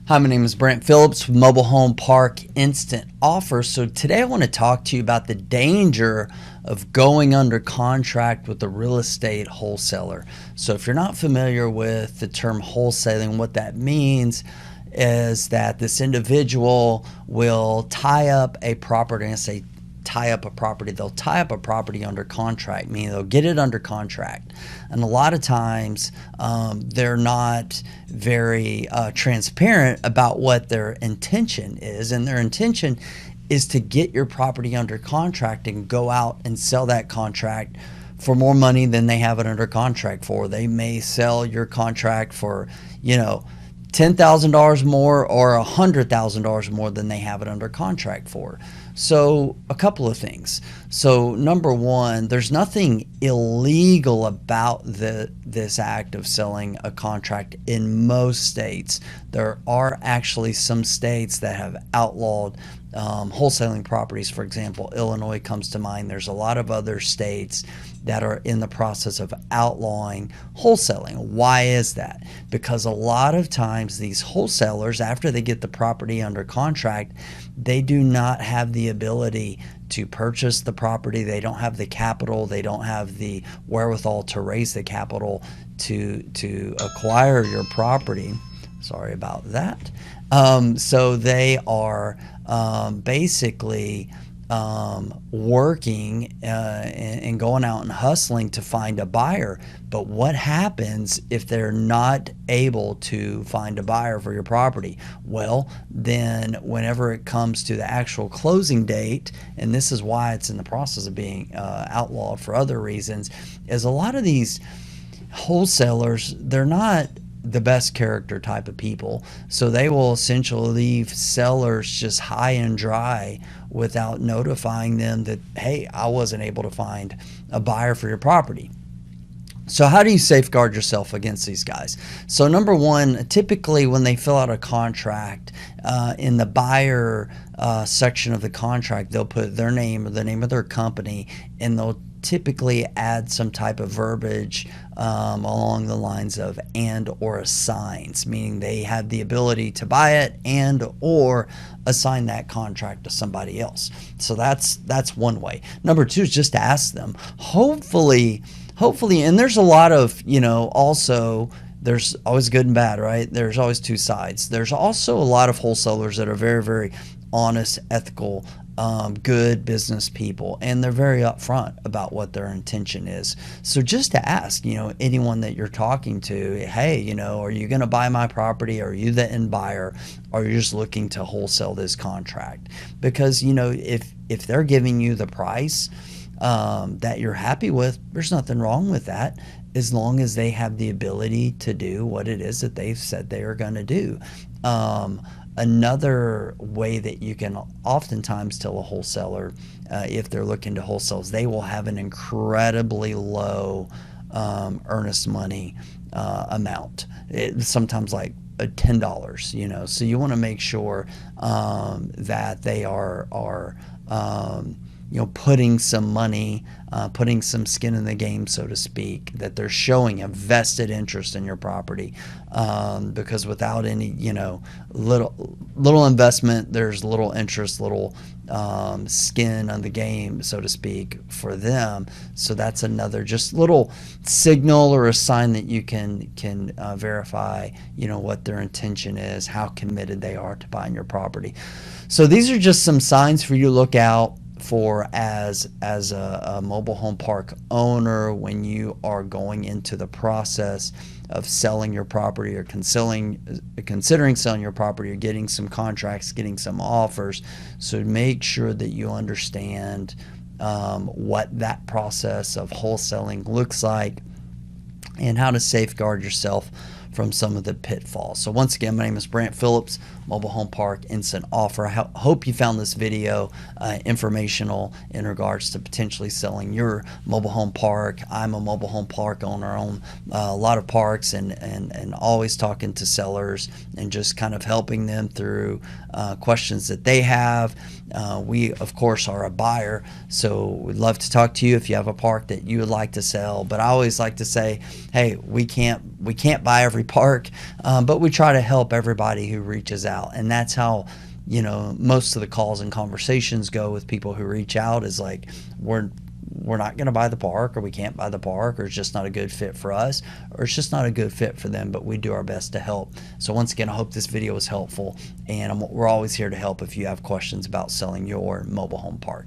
Hi, my name is Brent Phillips with Mobile Home Park Instant Offer. So today I want to talk to you about the danger of going under contract with a real estate wholesaler. So if you're not familiar with the term wholesaling, what that means is that this individual will tie up a property, and I say tie up a property, they'll tie up a property under contract, meaning they'll get it under contract. And a lot of times they're not very transparent about what their intention is. And their intention is to get your property under contract and go out and sell that contract for more money than they have it under contract for. They may sell your contract for, $10,000 more or $100,000 more than they have it under contract for. So a couple of things. So number one, there's nothing illegal about this act of selling a contract in most states. There are actually some states that have outlawed wholesaling properties. For example, Illinois comes to mind. There's a lot of other states that are in the process of outlawing wholesaling. Why is that? Because a lot of times these wholesalers, after they get the property under contract, they do not have the ability to purchase the property. They don't have the capital. They don't have the wherewithal to raise the capital to acquire your property. Sorry about that. So they are basically working and going out and hustling to find a buyer. But what happens if they're not able to find a buyer for your property? Well, then whenever it comes to the actual closing date, and this is why it's in the process of being outlawed for other reasons, is a lot of these wholesalers, they're not the best character type of people. So they will essentially leave sellers just high and dry without notifying them that, hey, I wasn't able to find a buyer for your property. So how do you safeguard yourself against these guys? So number one, typically when they fill out a contract, in the buyer section of the contract, they'll put their name or the name of their company, and they'll typically add some type of verbiage along the lines of and or assigns, meaning they have the ability to buy it and or assign that contract to somebody else. So that's one way. Number two is just to ask them. Hopefully, and there's a lot of, also there's always good and bad, right? There's always two sides. There's also a lot of wholesalers that are very, very honest, ethical, good business people, and they're very upfront about what their intention is. So just to ask, anyone that you're talking to, hey, are you going to buy my property? Are you the end buyer? Or are you just looking to wholesale this contract? Because, if they're giving you the price that you're happy with, there's nothing wrong with that, as long as they have the ability to do what it is that they've said they are going to do. Another way that you can oftentimes tell a wholesaler if they're looking to wholesale is they will have an incredibly low earnest money amount. Sometimes like $10, So you want to make sure that they are putting some money, putting some skin in the game, so to speak, that they're showing a vested interest in your property. Because without any, little investment, there's little interest, little skin on the game, so to speak, for them. So that's another just little signal or a sign that you can verify, what their intention is, how committed they are to buying your property. So these are just some signs for you to look out for as a mobile home park owner when you are going into the process of selling your property or considering selling your property or getting some contracts, getting some offers. So make sure that you understand what that process of wholesaling looks like and how to safeguard yourself from some of the pitfalls. So once again, my name is Brent Phillips, Mobile Home Park Instant Offer. I hope you found this video informational in regards to potentially selling your mobile home park. I'm a mobile home park owner. I own a lot of parks and always talking to sellers and just kind of helping them through questions that they have. We, of course, are a buyer, so we'd love to talk to you if you have a park that you would like to sell. But I always like to say, hey, we can't we can't buy every park, but we try to help everybody who reaches out. And that's how, you know, most of the calls and conversations go with people who reach out, is like, we're not going to buy the park, or we can't buy the park, or it's just not a good fit for us, or it's just not a good fit for them, but we do our best to help. So once again, I hope this video was helpful, and we're always here to help if you have questions about selling your mobile home park.